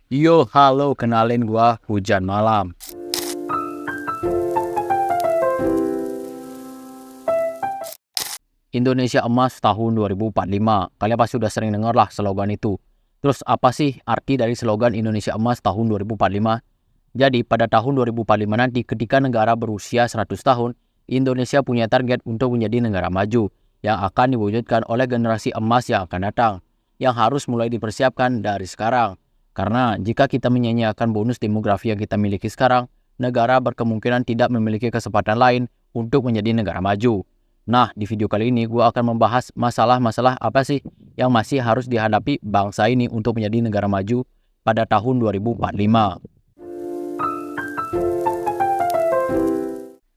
Yo, halo, kenalin gua Hujan Malam. Indonesia Emas tahun 2045. Kalian pasti udah sering dengar lah slogan itu. Terus apa sih arti dari slogan Indonesia Emas tahun 2045? Jadi pada tahun 2045 nanti ketika negara berusia 100 tahun, Indonesia punya target untuk menjadi negara maju yang akan diwujudkan oleh generasi emas yang akan datang, yang harus mulai dipersiapkan dari sekarang. Karena jika kita menyanyiakan bonus demografi yang kita miliki sekarang, negara berkemungkinan tidak memiliki kesempatan lain untuk menjadi negara maju. Nah, di video kali ini gue akan membahas masalah-masalah apa sih yang masih harus dihadapi bangsa ini untuk menjadi negara maju pada tahun 2045.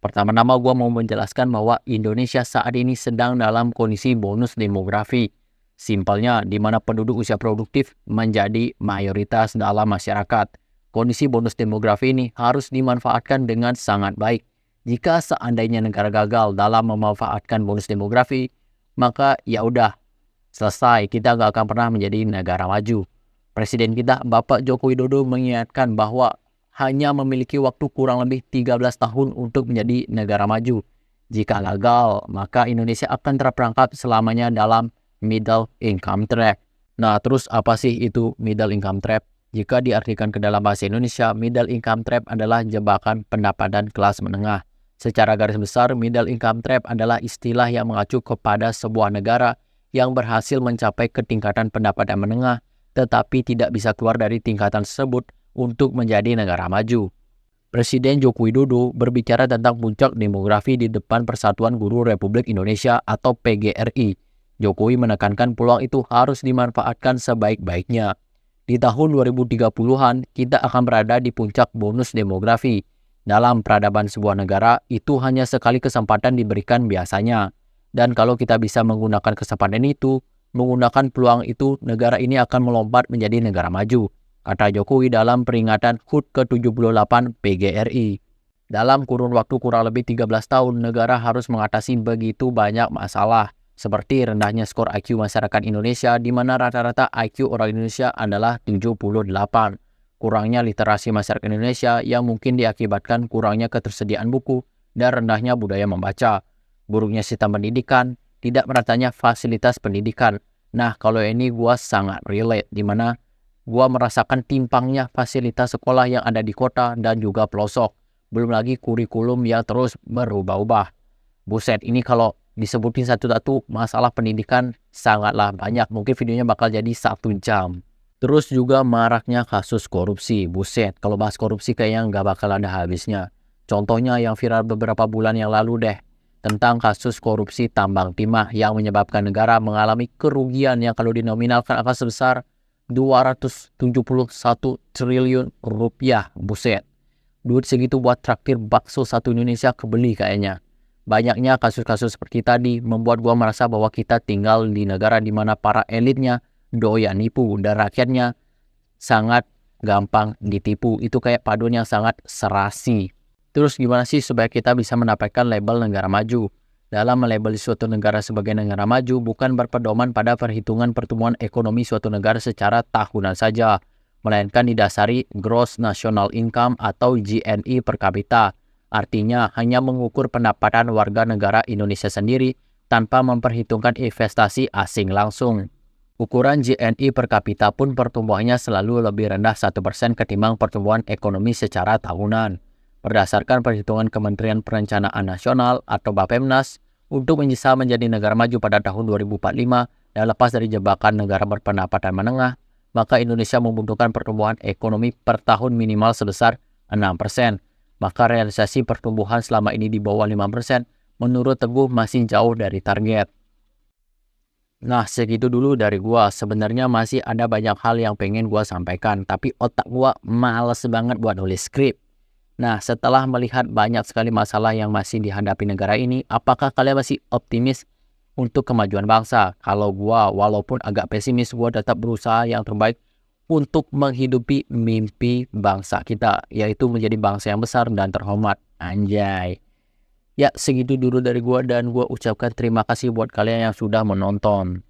Pertama-tama gue mau menjelaskan bahwa Indonesia saat ini sedang dalam kondisi bonus demografi. Simpelnya, di mana penduduk usia produktif menjadi mayoritas dalam masyarakat. Kondisi bonus demografi ini harus dimanfaatkan dengan sangat baik. Jika seandainya negara gagal dalam memanfaatkan bonus demografi, maka ya udah, selesai, kita nggak akan pernah menjadi negara maju. Presiden kita, Bapak Joko Widodo, mengingatkan bahwa hanya memiliki waktu kurang lebih 13 tahun untuk menjadi negara maju. Jika gagal, maka Indonesia akan terperangkap selamanya dalam middle income trap. Nah, terus apa sih itu middle income trap? Jika diartikan ke dalam bahasa Indonesia, middle income trap adalah jebakan pendapatan kelas menengah. Secara garis besar, middle income trap adalah istilah yang mengacu kepada sebuah negara yang berhasil mencapai ketingkatan pendapatan menengah, tetapi tidak bisa keluar dari tingkatan tersebut untuk menjadi negara maju. Presiden Joko Widodo berbicara tentang puncak demografi di depan Persatuan Guru Republik Indonesia atau PGRI. Jokowi menekankan peluang itu harus dimanfaatkan sebaik-baiknya. Di tahun 2030-an, kita akan berada di puncak bonus demografi. Dalam peradaban sebuah negara, itu hanya sekali kesempatan diberikan biasanya. Dan kalau kita bisa menggunakan kesempatan itu, menggunakan peluang itu, negara ini akan melompat menjadi negara maju, kata Jokowi dalam peringatan HUT ke-78 PGRI. Dalam kurun waktu kurang lebih 13 tahun, negara harus mengatasi begitu banyak masalah, seperti rendahnya skor IQ masyarakat Indonesia, di mana rata-rata IQ orang Indonesia adalah 78. Kurangnya literasi masyarakat Indonesia yang mungkin diakibatkan kurangnya ketersediaan buku dan rendahnya budaya membaca. Buruknya sistem pendidikan, tidak meratanya fasilitas pendidikan. Nah, kalau ini gue sangat relate, di mana gue merasakan timpangnya fasilitas sekolah yang ada di kota dan juga pelosok. Belum lagi kurikulum yang terus berubah-ubah. Buset, ini kalau disebutin satu-satu masalah pendidikan sangatlah banyak. Mungkin videonya bakal jadi 1 jam. Terus juga maraknya kasus korupsi. Buset, kalau bahas korupsi kayaknya nggak bakal ada habisnya. Contohnya yang viral beberapa bulan yang lalu deh, tentang kasus korupsi tambang timah yang menyebabkan negara mengalami kerugian yang kalau dinominalkan akan sebesar 271 triliun rupiah. Buset, duit segitu buat traktir bakso satu Indonesia kebeli kayaknya. Banyaknya kasus-kasus seperti tadi membuat gua merasa bahwa kita tinggal di negara di mana para elitnya doyan nipu dan rakyatnya sangat gampang ditipu. Itu kayak paduan yang sangat serasi. Terus gimana sih supaya kita bisa mendapatkan label negara maju? Dalam melabeli suatu negara sebagai negara maju bukan berpedoman pada perhitungan pertumbuhan ekonomi suatu negara secara tahunan saja, melainkan didasari Gross National Income atau GNI per kapita. Artinya hanya mengukur pendapatan warga negara Indonesia sendiri tanpa memperhitungkan investasi asing langsung. Ukuran GNI per kapita pun pertumbuhannya selalu lebih rendah 1% ketimbang pertumbuhan ekonomi secara tahunan. Berdasarkan perhitungan Kementerian Perencanaan Nasional atau Bappenas, untuk bisa menjadi negara maju pada tahun 2045 dan lepas dari jebakan negara berpendapatan menengah, maka Indonesia membutuhkan pertumbuhan ekonomi per tahun minimal sebesar 6%. Maka realisasi pertumbuhan selama ini di bawah 5%, menurut Teguh masih jauh dari target. Nah, segitu dulu dari gua. Sebenarnya masih ada banyak hal yang pengen gua sampaikan, tapi otak gua males banget buat nulis skrip. Nah, setelah melihat banyak sekali masalah yang masih dihadapi negara ini, apakah kalian masih optimis untuk kemajuan bangsa? Kalau gua, walaupun agak pesimis, gua tetap berusaha yang terbaik untuk menghidupi mimpi bangsa kita, yaitu menjadi bangsa yang besar dan terhormat. Anjay. Ya, segitu dulu dari gua dan gua ucapkan terima kasih buat kalian yang sudah menonton.